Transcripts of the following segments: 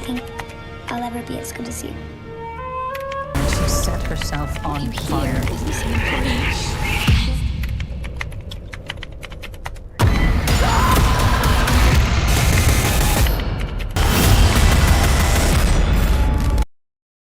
think I'll ever be as good as you. She set herself on fire.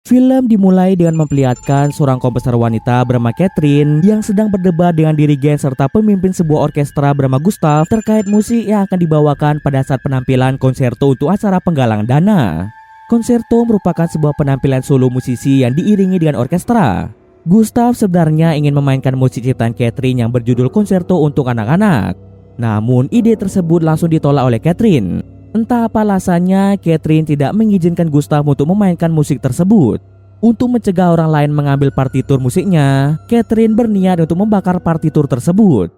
Film dimulai dengan memperlihatkan seorang komposer wanita bernama Catherine yang sedang berdebat dengan dirigen serta pemimpin sebuah orkestra bernama Gustav terkait musik yang akan dibawakan pada saat penampilan konserto untuk acara penggalangan dana. Konserto merupakan sebuah penampilan solo musisi yang diiringi dengan orkestra. Gustav sebenarnya ingin memainkan musik ciptaan Catherine yang berjudul Konserto untuk Anak-anak. Namun ide tersebut langsung ditolak oleh Catherine. Entah apa alasannya, Catherine tidak mengizinkan Gustav untuk memainkan musik tersebut. Untuk mencegah orang lain mengambil partitur musiknya, Catherine berniat untuk membakar partitur tersebut.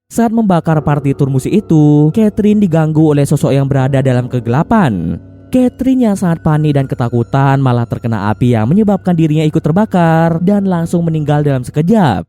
Saat membakar partitur musik itu, Catherine diganggu oleh sosok yang berada dalam kegelapan. Catherine yang sangat panik dan ketakutan malah terkena api yang menyebabkan dirinya ikut terbakar dan langsung meninggal dalam sekejap.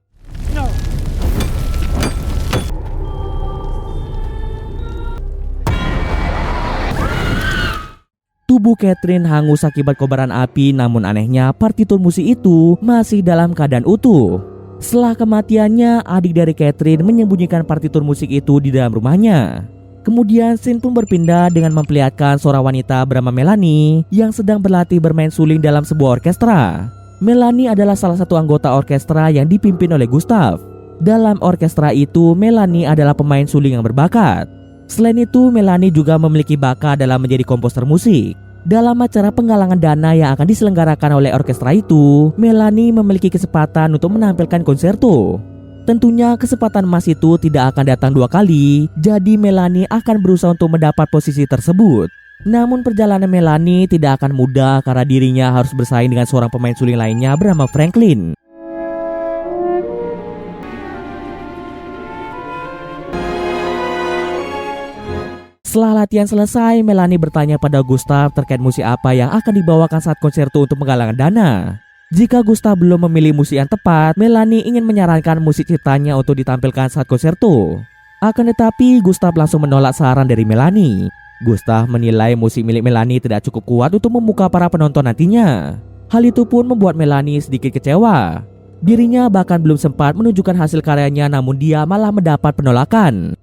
Tubuh Catherine hangus akibat kobaran api, namun anehnya partitur musik itu masih dalam keadaan utuh. Setelah kematiannya, adik dari Catherine menyembunyikan partitur musik itu di dalam rumahnya. Kemudian scene pun berpindah dengan memperlihatkan seorang wanita bernama Melanie yang sedang berlatih bermain suling dalam sebuah orkestra. Melanie adalah salah satu anggota orkestra yang dipimpin oleh Gustav. Dalam orkestra itu, Melanie adalah pemain suling yang berbakat. Selain itu, Melanie juga memiliki bakat dalam menjadi komposer musik. Dalam acara penggalangan dana yang akan diselenggarakan oleh orkestra itu, Melanie memiliki kesempatan untuk menampilkan konserto. Tentunya kesempatan emas itu tidak akan datang dua kali, jadi Melanie akan berusaha untuk mendapat posisi tersebut. Namun perjalanan Melanie tidak akan mudah karena dirinya harus bersaing dengan seorang pemain suling lainnya bernama Franklin. Setelah latihan selesai, Melanie bertanya pada Gustav terkait musik apa yang akan dibawakan saat konserto untuk penggalangan dana. Jika Gustav belum memilih musik yang tepat, Melanie ingin menyarankan musik ciptanya untuk ditampilkan saat konserto. Akan tetapi, Gustav langsung menolak saran dari Melanie. Gustav menilai musik milik Melanie tidak cukup kuat untuk membuka para penonton nantinya. Hal itu pun membuat Melanie sedikit kecewa. Dirinya bahkan belum sempat menunjukkan hasil karyanya, namun dia malah mendapat penolakan.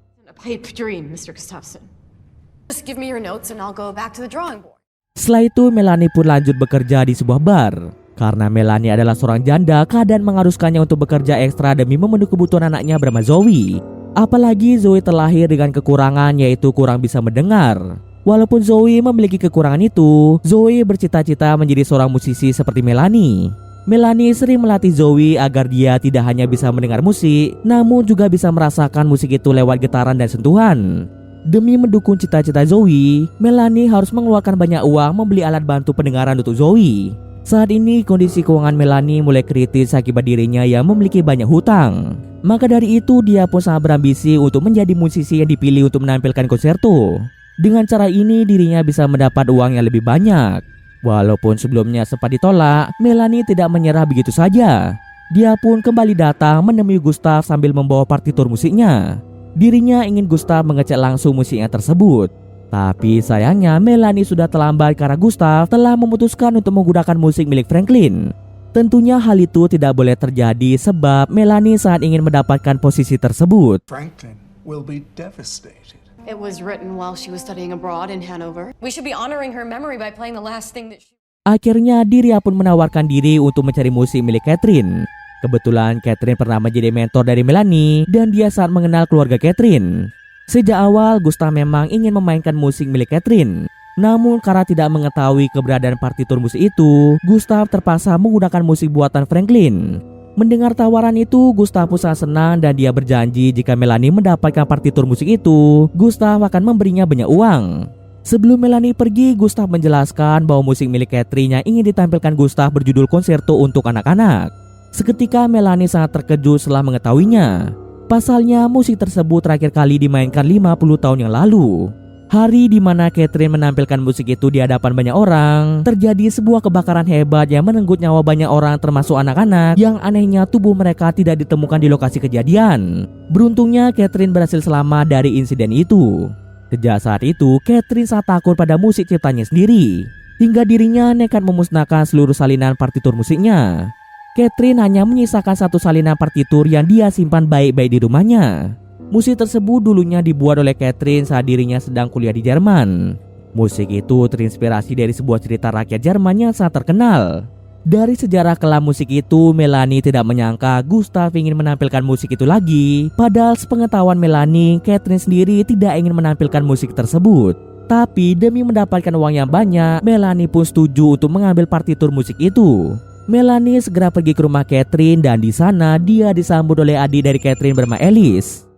Setelah itu, Melanie pun lanjut bekerja di sebuah bar. Karena Melanie adalah seorang janda, keadaan mengharuskannya untuk bekerja ekstra demi memenuhi kebutuhan anaknya bernama Zoe. Apalagi Zoe terlahir dengan kekurangan, yaitu kurang bisa mendengar. Walaupun Zoe memiliki kekurangan itu, Zoe bercita-cita menjadi seorang musisi seperti Melanie. Melanie sering melatih Zoe agar dia tidak hanya bisa mendengar musik, namun juga bisa merasakan musik itu lewat getaran dan sentuhan. Demi mendukung cita-cita Zoe, Melanie harus mengeluarkan banyak uang membeli alat bantu pendengaran untuk Zoe. Saat ini kondisi keuangan Melanie mulai kritis akibat dirinya yang memiliki banyak hutang. Maka dari itu dia pun sangat berambisi untuk menjadi musisi yang dipilih untuk menampilkan konserto. Dengan cara ini dirinya bisa mendapat uang yang lebih banyak. Walaupun sebelumnya sempat ditolak, Melanie tidak menyerah begitu saja. Dia pun kembali datang menemui Gustav sambil membawa partitur musiknya. Dirinya ingin Gustav mengecek langsung musiknya tersebut. Tapi sayangnya Melanie sudah terlambat karena Gustav telah memutuskan untuk menggunakan musik milik Franklin. Tentunya hal itu tidak boleh terjadi sebab Melanie sangat ingin mendapatkan posisi tersebut. Franklin will be devastated. It was written while she was studying abroad in Hanover. We should be honoring her memory by playing the last thing that she... Akhirnya Diria pun menawarkan diri untuk mencari musik milik Catherine. Kebetulan Catherine pernah menjadi mentor dari Melanie dan dia sangat mengenal keluarga Catherine. Sejak awal Gustav memang ingin memainkan musik milik Catherine. Namun karena tidak mengetahui keberadaan partitur musik itu, Gustav terpaksa menggunakan musik buatan Franklin. Mendengar tawaran itu, Gustav pun sangat senang dan dia berjanji jika Melanie mendapatkan partitur musik itu, Gustav akan memberinya banyak uang. Sebelum Melanie pergi, Gustav menjelaskan bahwa musik milik Catherine yang ingin ditampilkan Gustav berjudul Konserto untuk Anak-anak. Seketika Melanie sangat terkejut setelah mengetahuinya. Pasalnya musik tersebut terakhir kali dimainkan 50 tahun yang lalu. Hari di mana Catherine menampilkan musik itu di hadapan banyak orang, terjadi sebuah kebakaran hebat yang merenggut nyawa banyak orang termasuk anak-anak yang anehnya tubuh mereka tidak ditemukan di lokasi kejadian. Beruntungnya Catherine berhasil selamat dari insiden itu. Sejak saat itu, Catherine sangat takut pada musik ciptanya sendiri, hingga dirinya nekat memusnahkan seluruh salinan partitur musiknya. Catherine hanya menyisakan satu salinan partitur yang dia simpan baik-baik di rumahnya. Musik tersebut dulunya dibuat oleh Catherine saat dirinya sedang kuliah di Jerman. Musik itu terinspirasi dari sebuah cerita rakyat Jerman yang sangat terkenal. Dari sejarah kelam musik itu, Melanie tidak menyangka Gustav ingin menampilkan musik itu lagi. Padahal sepengetahuan Melanie, Catherine sendiri tidak ingin menampilkan musik tersebut. Tapi demi mendapatkan uang yang banyak, Melanie pun setuju untuk mengambil partitur musik itu. Melanie segera pergi ke rumah Catherine dan di sana dia disambut oleh adik dari Catherine bernama Alice.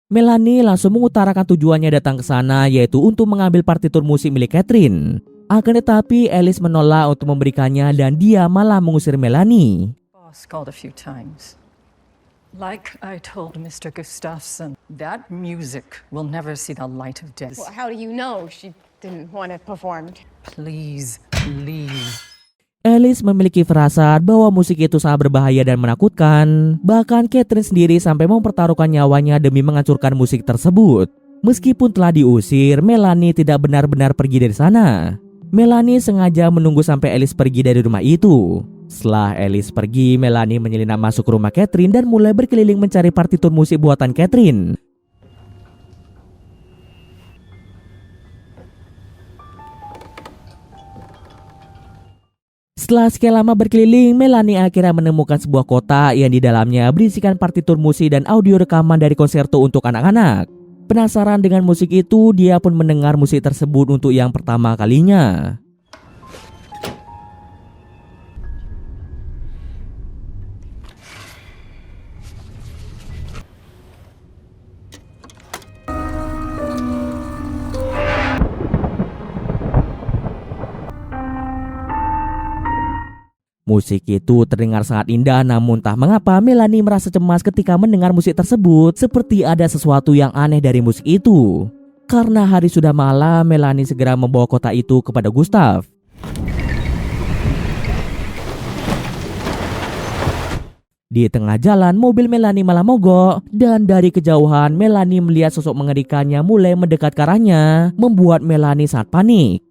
Melanie langsung mengutarakan tujuannya datang ke sana, yaitu untuk mengambil partitur musik milik Catherine. Akan tetapi Alice menolak untuk memberikannya dan dia malah mengusir Melanie. Boss called a few times. Like I told Mr. Gustafsson, that music will never see the light of day. Well, how do you know she didn't want it performed? Please leave. Alice memiliki firasat bahwa musik itu sangat berbahaya dan menakutkan. Bahkan Catherine sendiri sampai mempertaruhkan nyawanya demi menghancurkan musik tersebut. Meskipun telah diusir, Melanie tidak benar-benar pergi dari sana. Melanie sengaja menunggu sampai Alice pergi dari rumah itu. Setelah Alice pergi, Melanie menyelinap masuk ke rumah Catherine dan mulai berkeliling mencari partitur musik buatan Catherine. Setelah sekian lama berkeliling, Melanie akhirnya menemukan sebuah kotak yang di dalamnya berisikan partitur musik dan audio rekaman dari konserto untuk anak-anak. Penasaran dengan musik itu, dia pun mendengar musik tersebut untuk yang pertama kalinya. Musik itu terdengar sangat indah, namun entah mengapa Melanie merasa cemas ketika mendengar musik tersebut, seperti ada sesuatu yang aneh dari musik itu. Karena hari sudah malam, Melanie segera membawa kotak itu kepada Gustav. Di tengah jalan, mobil Melanie malah mogok, dan dari kejauhan Melanie melihat sosok mengerikannya mulai mendekat ke arahnya, membuat Melanie sangat panik.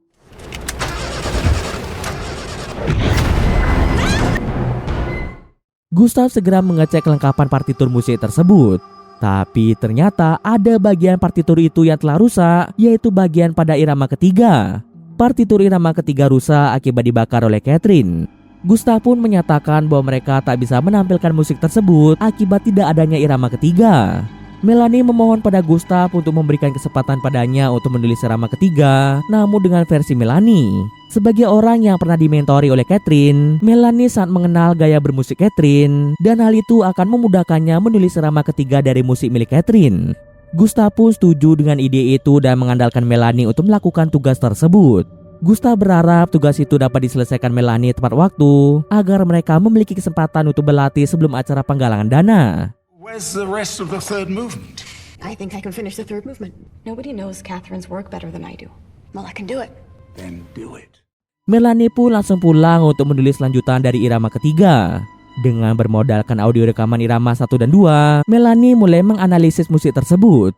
Gustav segera mengecek kelengkapan partitur musik tersebut. Tapi ternyata ada bagian partitur itu yang telah rusak, yaitu bagian pada irama ketiga. Partitur irama ketiga rusak akibat dibakar oleh Catherine. Gustav pun menyatakan bahwa mereka tak bisa menampilkan musik tersebut akibat tidak adanya irama ketiga. Melanie memohon pada Gustav untuk memberikan kesempatan padanya untuk menulis irama ketiga, namun dengan versi Melanie. Sebagai orang yang pernah dimentori oleh Catherine, Melanie sangat mengenal gaya bermusik Catherine, dan hal itu akan memudahkannya menulis irama ketiga dari musik milik Catherine. Gustav pun setuju dengan ide itu dan mengandalkan Melanie untuk melakukan tugas tersebut. Gustav berharap tugas itu dapat diselesaikan Melanie tepat waktu, agar mereka memiliki kesempatan untuk berlatih sebelum acara penggalangan dana. Where's the rest of the third movement? I think I can finish the third movement. Nobody knows Catherine's work better than I do. Well, I can do it. Then do it. Melanie pun langsung pulang untuk menulis lanjutan dari irama ketiga. Dengan bermodalkan audio rekaman irama 1 dan 2, Melanie mulai menganalisis musik tersebut.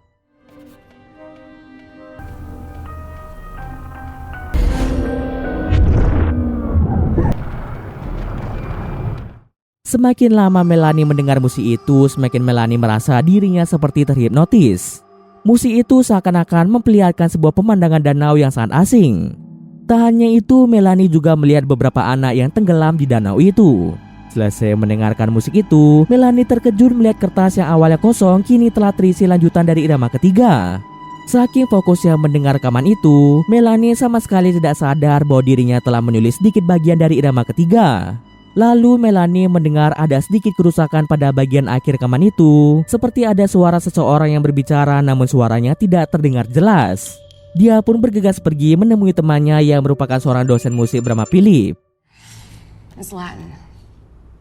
Semakin lama Melanie mendengar musik itu, semakin Melanie merasa dirinya seperti terhipnotis. Musik itu seakan-akan memperlihatkan sebuah pemandangan danau yang sangat asing. Tak hanya itu, Melanie juga melihat beberapa anak yang tenggelam di danau itu. Selesai mendengarkan musik itu, Melanie terkejut melihat kertas yang awalnya kosong kini telah terisi lanjutan dari irama ketiga. Saking fokusnya mendengar rekaman itu, Melanie sama sekali tidak sadar bahwa dirinya telah menulis sedikit bagian dari irama ketiga. Lalu Melanie mendengar ada sedikit kerusakan pada bagian akhir rekaman itu, seperti ada suara seseorang yang berbicara namun suaranya tidak terdengar jelas. Dia pun bergegas pergi menemui temannya yang merupakan seorang dosen musik bernama Philip. It's Latin.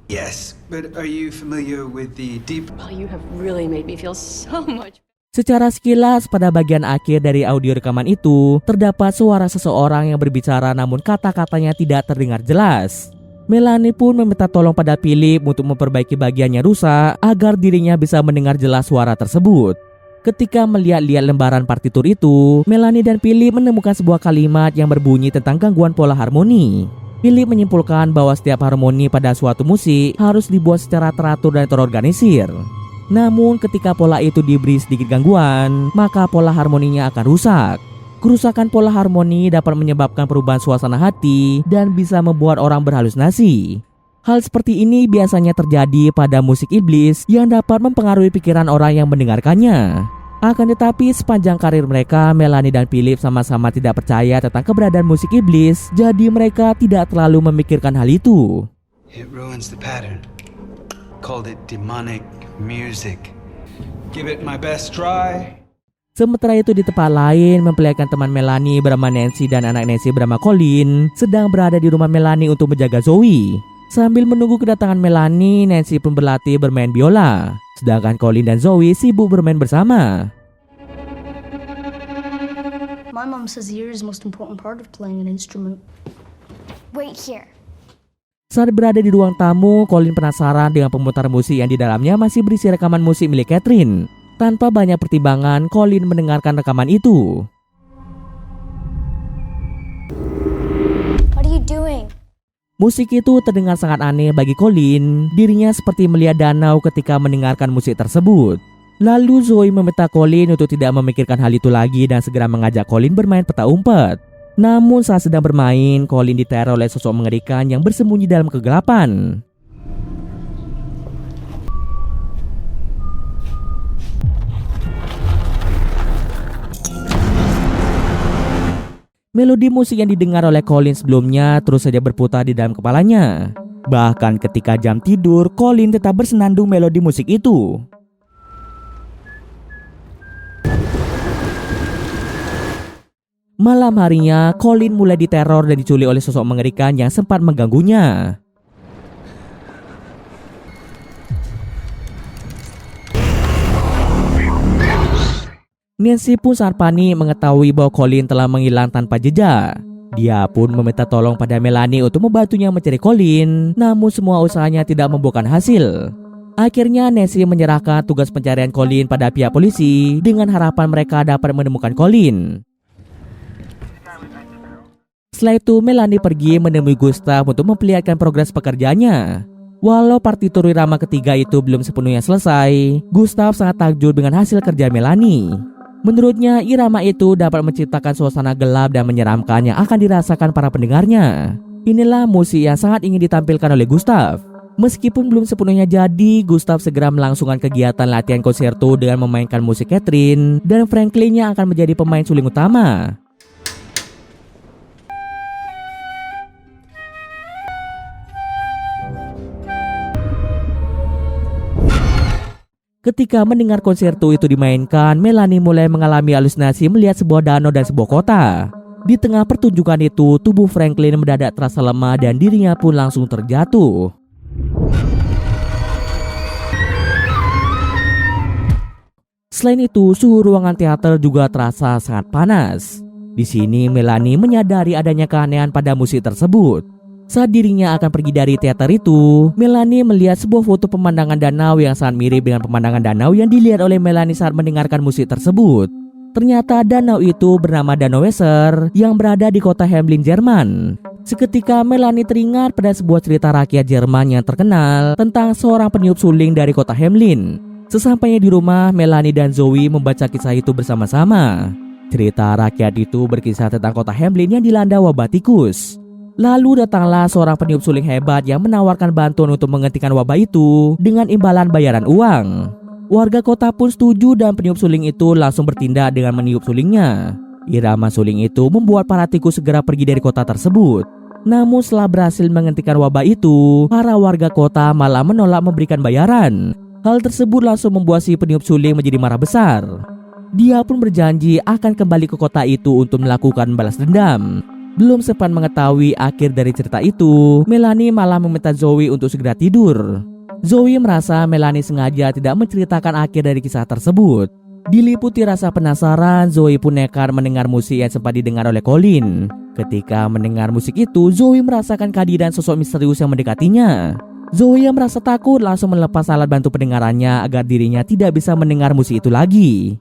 Yes, but are you familiar with the deep... Well, you have really made me feel so much. Secara sekilas pada bagian akhir dari audio rekaman itu terdapat suara seseorang yang berbicara namun kata-katanya tidak terdengar jelas. Melanie pun meminta tolong pada Philip untuk memperbaiki bagian yang rusak agar dirinya bisa mendengar jelas suara tersebut. Ketika melihat-lihat lembaran partitur itu, Melanie dan Philip menemukan sebuah kalimat yang berbunyi tentang gangguan pola harmoni. Philip menyimpulkan bahwa setiap harmoni pada suatu musik harus dibuat secara teratur dan terorganisir. Namun ketika pola itu diberi sedikit gangguan, maka pola harmoninya akan rusak. Kerusakan pola harmoni dapat menyebabkan perubahan suasana hati dan bisa membuat orang berhalusinasi. Hal seperti ini biasanya terjadi pada musik iblis yang dapat mempengaruhi pikiran orang yang mendengarkannya. Akan tetapi sepanjang karir mereka, Melanie dan Philip sama-sama tidak percaya tentang keberadaan musik iblis, jadi mereka tidak terlalu memikirkan hal itu. It ruins the pattern. Called it demonic music. Give it my best try. Sementara itu di tempat lain, mempelai teman Melanie bernama Nancy dan anak Nancy bernama Colin sedang berada di rumah Melanie untuk menjaga Zoe. Sambil menunggu kedatangan Melanie, Nancy pun berlatih bermain biola, sedangkan Colin dan Zoe sibuk bermain bersama. My mom says the ear is the most important part of playing an instrument. Wait here. Saat berada di ruang tamu, Colin penasaran dengan pemutar musik yang di dalamnya masih berisi rekaman musik milik Catherine. Tanpa banyak pertimbangan, Colin mendengarkan rekaman itu. What are you doing? Musik itu terdengar sangat aneh bagi Colin. Dirinya seperti melihat danau ketika mendengarkan musik tersebut. Lalu Zoe meminta Colin untuk tidak memikirkan hal itu lagi dan segera mengajak Colin bermain peta umpet. Namun saat sedang bermain, Colin diteror oleh sosok mengerikan yang bersembunyi dalam kegelapan. Melodi musik yang didengar oleh Colin sebelumnya terus saja berputar di dalam kepalanya. Bahkan ketika jam tidur, Colin tetap bersenandung melodi musik itu. Malam harinya, Colin mulai diteror dan diculik oleh sosok mengerikan yang sempat mengganggunya. Nancy pun sangat panik mengetahui bahwa Colin telah menghilang tanpa jejak. Dia pun meminta tolong pada Melanie untuk membantunya mencari Colin, namun semua usahanya tidak membuahkan hasil. Akhirnya Nancy menyerahkan tugas pencarian Colin pada pihak polisi dengan harapan mereka dapat menemukan Colin. Setelah itu Melanie pergi menemui Gustav untuk memperlihatkan progres pekerjaannya. Walau partitur irama ketiga itu belum sepenuhnya selesai, Gustav sangat takjub dengan hasil kerja Melanie. Menurutnya, irama itu dapat menciptakan suasana gelap dan menyeramkan yang akan dirasakan para pendengarnya. Inilah musik yang sangat ingin ditampilkan oleh Gustav. Meskipun belum sepenuhnya jadi, Gustav segera melangsungkan kegiatan latihan konserto dengan memainkan musik Catherine, dan Franklin yang akan menjadi pemain suling utama. Ketika mendengar konserto itu dimainkan, Melanie mulai mengalami halusinasi melihat sebuah danau dan sebuah kota. Di tengah pertunjukan itu, tubuh Franklin mendadak terasa lemah dan dirinya pun langsung terjatuh. Selain itu, suhu ruangan teater juga terasa sangat panas. Di sini, Melanie menyadari adanya keanehan pada musik tersebut. Saat dirinya akan pergi dari teater itu, Melanie melihat sebuah foto pemandangan danau yang sangat mirip dengan pemandangan danau yang dilihat oleh Melanie saat mendengarkan musik tersebut. Ternyata danau itu bernama Danau Weser yang berada di kota Hamelin, Jerman. Seketika Melanie teringat pada sebuah cerita rakyat Jerman yang terkenal tentang seorang peniup suling dari kota Hamelin. Sesampainya di rumah, Melanie dan Zoe membaca kisah itu bersama-sama. Cerita rakyat itu berkisah tentang kota Hamelin yang dilanda wabah tikus. Lalu datanglah seorang peniup suling hebat yang menawarkan bantuan untuk menghentikan wabah itu dengan imbalan bayaran uang. Warga kota pun setuju dan peniup suling itu langsung bertindak dengan meniup sulingnya. Irama suling itu membuat para tikus segera pergi dari kota tersebut. Namun setelah berhasil menghentikan wabah itu, para warga kota malah menolak memberikan bayaran. Hal tersebut langsung membuat si peniup suling menjadi marah besar. Dia pun berjanji akan kembali ke kota itu untuk melakukan balas dendam. Belum sempat mengetahui akhir dari cerita itu, Melanie malah meminta Zoe untuk segera tidur. Zoe merasa Melanie sengaja tidak menceritakan akhir dari kisah tersebut. Diliputi rasa penasaran, Zoe pun nekat mendengar musik yang sempat didengar oleh Colin. Ketika mendengar musik itu, Zoe merasakan kehadiran sosok misterius yang mendekatinya. Zoe yang merasa takut langsung melepas alat bantu pendengarannya agar dirinya tidak bisa mendengar musik itu lagi.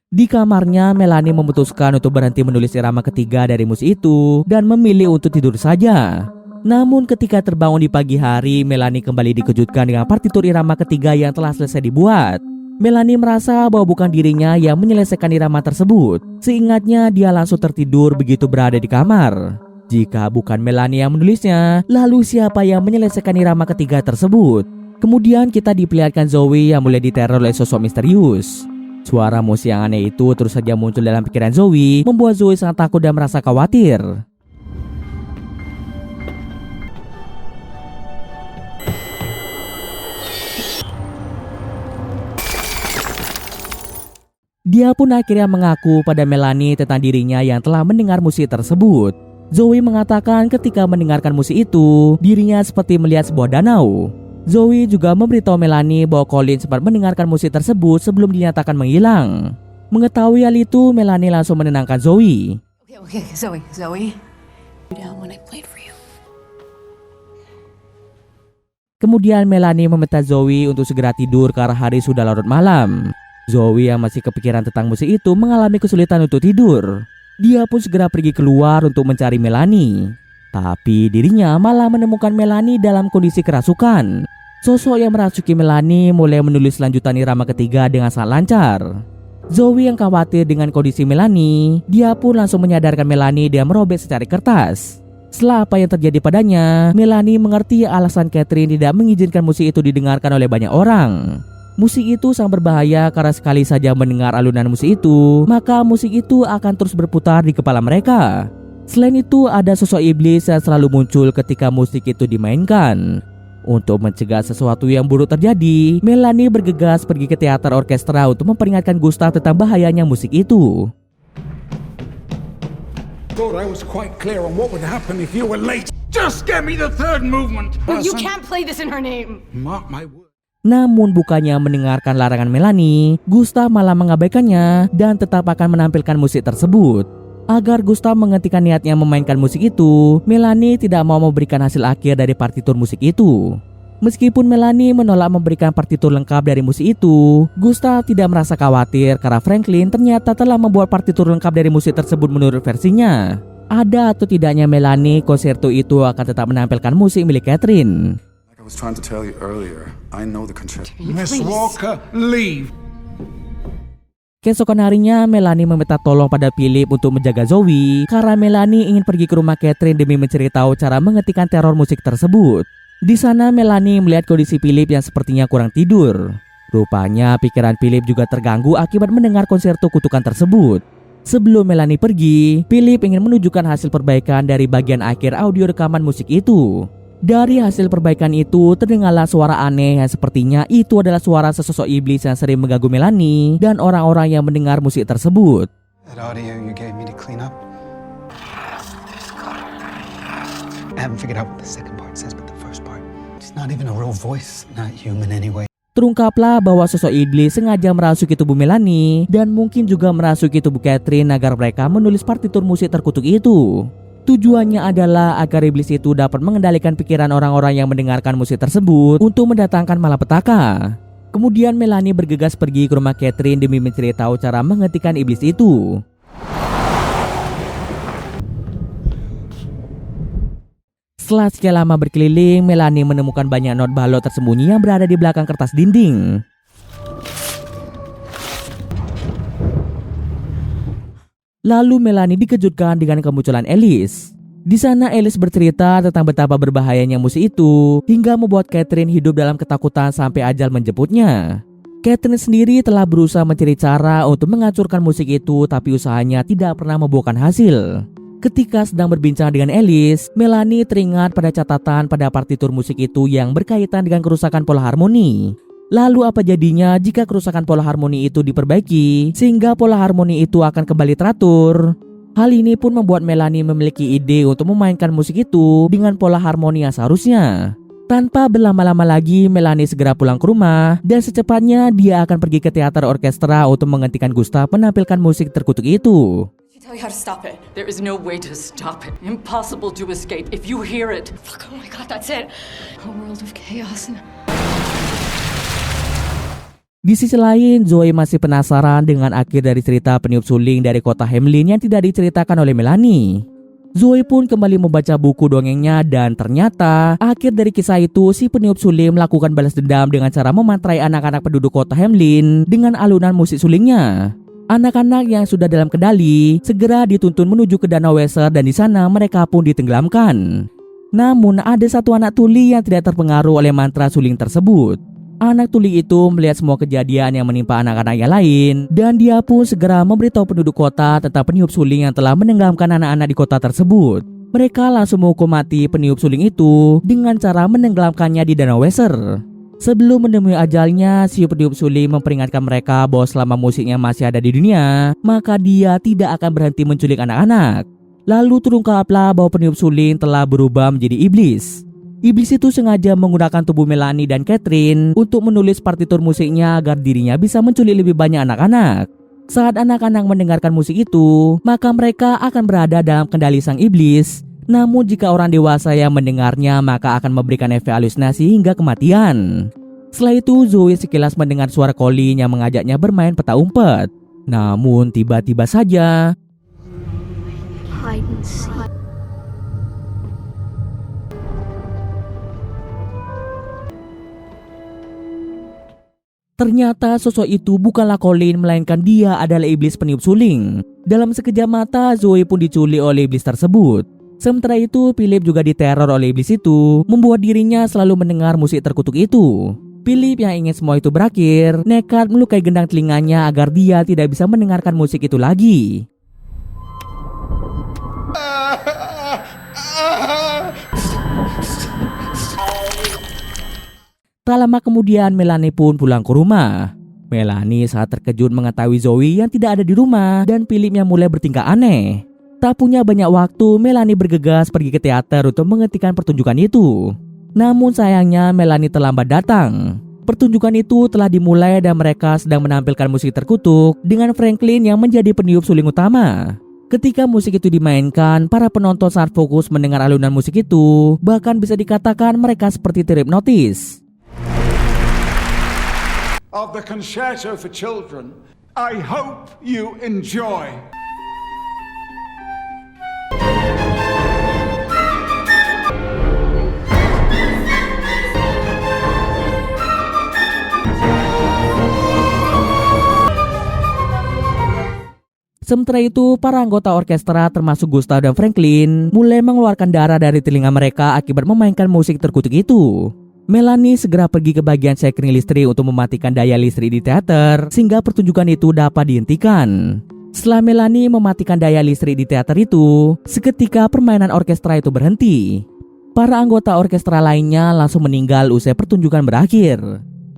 Di kamarnya, Melanie memutuskan untuk berhenti menulis irama ketiga dari musik itu dan memilih untuk tidur saja. Namun ketika terbangun di pagi hari, Melanie kembali dikejutkan dengan partitur irama ketiga yang telah selesai dibuat. Melanie merasa bahwa bukan dirinya yang menyelesaikan irama tersebut. Seingatnya, dia langsung tertidur begitu berada di kamar. Jika bukan Melanie yang menulisnya, lalu siapa yang menyelesaikan irama ketiga tersebut? Kemudian kita diperlihatkan Zoe yang mulai diteror oleh sosok misterius. Suara musik yang aneh itu terus saja muncul dalam pikiran Zoe, membuat Zoe sangat takut dan merasa khawatir. Dia pun akhirnya mengaku pada Melanie tentang dirinya yang telah mendengar musik tersebut. Zoe mengatakan ketika mendengarkan musik itu, dirinya seperti melihat sebuah danau. Zoe juga memberitahu Melanie bahwa Colin sempat mendengarkan musik tersebut sebelum dinyatakan menghilang. Mengetahui hal itu, Melanie langsung menenangkan Zoe. Okay, Zoe. Down when I played for you. Kemudian Melanie meminta Zoe untuk segera tidur karena hari sudah larut malam. Zoe yang masih kepikiran tentang musik itu mengalami kesulitan untuk tidur. Dia pun segera pergi keluar untuk mencari Melanie. Tapi dirinya malah menemukan Melanie dalam kondisi kerasukan. Sosok yang merasuki Melanie mulai menulis lanjutan irama ketiga dengan sangat lancar. Zoe yang khawatir dengan kondisi Melanie, dia pun langsung menyadarkan Melanie dan merobek secari kertas. Setelah apa yang terjadi padanya, Melanie mengerti alasan Catherine tidak mengizinkan musik itu didengarkan oleh banyak orang. Musik itu sangat berbahaya karena sekali saja mendengar alunan musik itu, maka musik itu akan terus berputar di kepala mereka. Selain itu, ada sosok iblis yang selalu muncul ketika musik itu dimainkan. Untuk mencegah sesuatu yang buruk terjadi, Melanie bergegas pergi ke teater orkestra untuk memperingatkan Gustav tentang bahayanya musik itu. Thought I was quite clear on what would happen if you were late. Just get me the third movement. Well, you can't play this in her name. Mark my words. Namun bukannya mendengarkan larangan Melanie, Gustav malah mengabaikannya dan tetap akan menampilkan musik tersebut. Agar Gustav menghentikan niatnya memainkan musik itu, Melanie tidak mau memberikan hasil akhir dari partitur musik itu. Meskipun Melanie menolak memberikan partitur lengkap dari musik itu, Gustav tidak merasa khawatir karena Franklin ternyata telah membuat partitur lengkap dari musik tersebut menurut versinya. Ada atau tidaknya Melanie, konserto itu akan tetap menampilkan musik milik Catherine. Like I was trying to tell you earlier, I know the concerto. Miss Walker, leave. Keesokan harinya, Melanie meminta tolong pada Philip untuk menjaga Zoe karena Melanie ingin pergi ke rumah Catherine demi mencari tahu cara menghentikan teror musik tersebut. Di sana, Melanie melihat kondisi Philip yang sepertinya kurang tidur. Rupanya pikiran Philip juga terganggu akibat mendengar konserto kutukan tersebut. Sebelum Melanie pergi, Philip ingin menunjukkan hasil perbaikan dari bagian akhir audio rekaman musik itu. Dari hasil perbaikan itu, terdengarlah suara aneh yang sepertinya itu adalah suara sesosok iblis yang sering mengganggu Melanie dan orang-orang yang mendengar musik tersebut. That audio you gave me to clean up. I haven't figured out what the second part says, but the first part, it's not even a real voice, not human anyway. Terungkaplah bahwa sosok iblis sengaja merasuki tubuh Melanie dan mungkin juga merasuki tubuh Catherine agar mereka menulis partitur musik terkutuk itu. Tujuannya adalah agar iblis itu dapat mengendalikan pikiran orang-orang yang mendengarkan musik tersebut untuk mendatangkan malapetaka. Kemudian Melanie bergegas pergi ke rumah Catherine demi mencari tahu cara menghentikan iblis itu. Setelah sekian lama berkeliling, Melanie menemukan banyak not balok tersembunyi yang berada di belakang kertas dinding. Lalu Melanie dikejutkan dengan kemunculan Alice. Di sana Alice bercerita tentang betapa berbahayanya musik itu hingga membuat Catherine hidup dalam ketakutan sampai ajal menjemputnya. Catherine sendiri telah berusaha mencari cara untuk menghancurkan musik itu, tapi usahanya tidak pernah membuahkan hasil. Ketika sedang berbincang dengan Alice, Melanie teringat pada catatan pada partitur musik itu yang berkaitan dengan kerusakan pola harmoni. Lalu apa jadinya jika kerusakan pola harmoni itu diperbaiki sehingga pola harmoni itu akan kembali teratur? Hal ini pun membuat Melanie memiliki ide untuk memainkan musik itu dengan pola harmoni yang seharusnya. Tanpa berlama-lama lagi, Melanie segera pulang ke rumah dan secepatnya dia akan pergi ke teater orkestra untuk menghentikan Gustav menampilkan musik terkutuk itu. I tell you how to stop it. There is no way to stop it. Impossible to escape if you hear it. Fuck, oh my god, that's it. A world of chaos. Di sisi lain, Zoe masih penasaran dengan akhir dari cerita peniup suling dari kota Hamelin yang tidak diceritakan oleh Melanie. Zoe pun kembali membaca buku dongengnya dan ternyata akhir dari kisah itu si peniup suling melakukan balas dendam dengan cara memantai anak-anak penduduk kota Hamelin dengan alunan musik sulingnya. Anak-anak yang sudah dalam kendali segera dituntun menuju ke Danau Weser dan di sana mereka pun ditenggelamkan. Namun ada satu anak tuli yang tidak terpengaruh oleh mantra suling tersebut. Anak tuli itu melihat semua kejadian yang menimpa anak-anak yang lain dan dia pun segera memberitahu penduduk kota tentang peniup suling yang telah menenggelamkan anak-anak di kota tersebut. Mereka langsung menghukum mati peniup suling itu dengan cara menenggelamkannya di Danau Weser. Sebelum menemui ajalnya, si peniup suling memperingatkan mereka bahwa selama musiknya masih ada di dunia, maka dia tidak akan berhenti menculik anak-anak. Lalu terungkaplah bahwa peniup suling telah berubah menjadi iblis. Iblis itu sengaja menggunakan tubuh Melanie dan Catherine untuk menulis partitur musiknya agar dirinya bisa menculik lebih banyak anak-anak. Saat anak-anak mendengarkan musik itu, maka mereka akan berada dalam kendali sang iblis. Namun jika orang dewasa yang mendengarnya, maka akan memberikan efek halusinasi hingga kematian. Setelah itu, Zoe sekilas mendengar suara Colin yang mengajaknya bermain peta umpet. Namun tiba-tiba saja Hide and seek. ternyata sosok itu bukanlah Colin, melainkan dia adalah iblis peniup suling. Dalam sekejap mata, Zoe pun diculik oleh iblis tersebut. Sementara itu, Philip juga diteror oleh iblis itu, membuat dirinya selalu mendengar musik terkutuk itu. Philip yang ingin semua itu berakhir, nekat melukai gendang telinganya agar dia tidak bisa mendengarkan musik itu lagi. Tak lama kemudian Melanie pun pulang ke rumah. Melanie sangat terkejut mengetahui Zoe yang tidak ada di rumah dan Philip yang mulai bertingkah aneh. Tak punya banyak waktu, Melanie bergegas pergi ke teater untuk menghentikan pertunjukan itu. Namun sayangnya Melanie terlambat datang. Pertunjukan itu telah dimulai dan mereka sedang menampilkan musik terkutuk dengan Franklin yang menjadi peniup suling utama. Ketika musik itu dimainkan, para penonton sangat fokus mendengar alunan musik itu, bahkan bisa dikatakan mereka seperti terhipnotis. Of the Concerto for Children, I hope you enjoy. Sementara itu, para anggota orkestra termasuk Gustav dan Franklin mulai mengeluarkan darah dari telinga mereka akibat memainkan musik terkutuk itu. Melanie segera pergi ke bagian sekring listrik untuk mematikan daya listrik di teater sehingga pertunjukan itu dapat dihentikan. Setelah Melanie mematikan daya listrik di teater itu, seketika permainan orkestra itu berhenti. Para anggota orkestra lainnya langsung meninggal usai pertunjukan berakhir.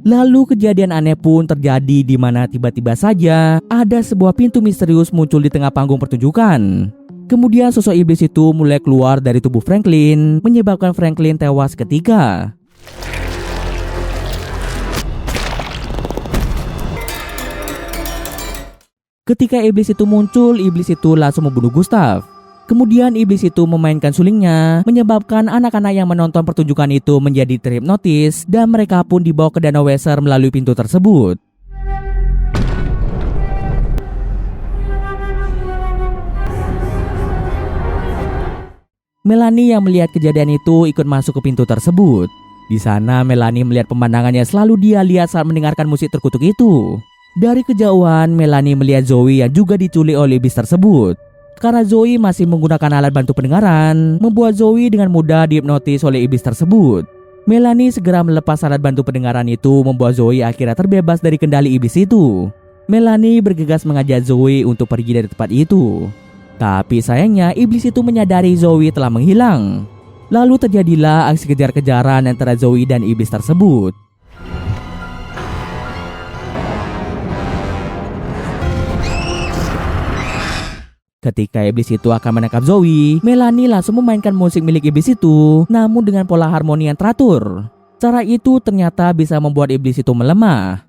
Lalu kejadian aneh pun terjadi di mana tiba-tiba saja ada sebuah pintu misterius muncul di tengah panggung pertunjukan. Kemudian sosok iblis itu mulai keluar dari tubuh Franklin, menyebabkan Franklin tewas seketika. Ketika iblis itu muncul, iblis itu langsung membunuh Gustav. Kemudian iblis itu memainkan sulingnya, menyebabkan anak-anak yang menonton pertunjukan itu menjadi terhipnotis dan mereka pun dibawa ke Danau Weser melalui pintu tersebut. Melanie yang melihat kejadian itu ikut masuk ke pintu tersebut. Di sana Melanie melihat pemandangan yang selalu dia lihat saat mendengarkan musik terkutuk itu. Dari kejauhan, Melanie melihat Zoe yang juga diculik oleh iblis tersebut. Karena Zoe masih menggunakan alat bantu pendengaran, membuat Zoe dengan mudah dihipnotis oleh iblis tersebut. Melanie segera melepas alat bantu pendengaran itu, membuat Zoe akhirnya terbebas dari kendali iblis itu. Melanie bergegas mengajak Zoe untuk pergi dari tempat itu. Tapi sayangnya iblis itu menyadari Zoe telah menghilang. Lalu terjadilah aksi kejar-kejaran antara Zoe dan iblis tersebut. Ketika iblis itu akan menangkap Zoe, Melanie langsung memainkan musik milik iblis itu, namun dengan pola harmoni yang teratur. Cara itu ternyata bisa membuat iblis itu melemah.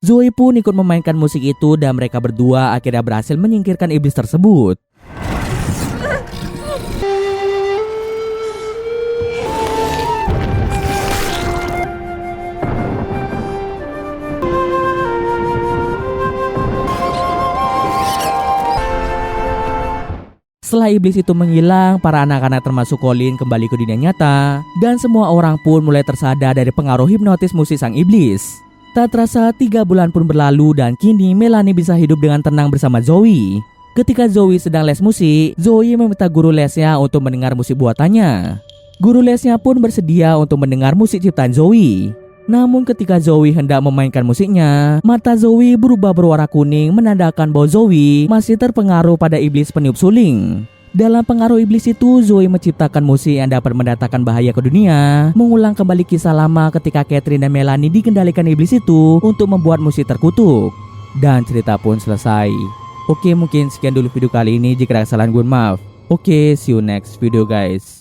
Zoe pun ikut memainkan musik itu dan mereka berdua akhirnya berhasil menyingkirkan iblis tersebut. Setelah iblis itu menghilang, para anak-anak termasuk Colin kembali ke dunia nyata dan semua orang pun mulai tersadar dari pengaruh hipnotis musik sang iblis. Tak terasa 3 bulan pun berlalu dan kini Melanie bisa hidup dengan tenang bersama Zoe. Ketika Zoe sedang les musik, Zoe meminta guru lesnya untuk mendengar musik buatannya. Guru lesnya pun bersedia untuk mendengar musik ciptaan Zoe. Namun ketika Zoe hendak memainkan musiknya, mata Zoe berubah berwarna kuning menandakan bahwa Zoe masih terpengaruh pada iblis peniup suling. Dalam pengaruh iblis itu, Zoe menciptakan musik yang dapat mendatangkan bahaya ke dunia, mengulang kembali kisah lama ketika Catherine dan Melanie dikendalikan iblis itu untuk membuat musik terkutuk. Dan cerita pun selesai. Oke, mungkin sekian dulu video kali ini. Jika ada kesalahan, gue maaf. Oke, see you next video guys.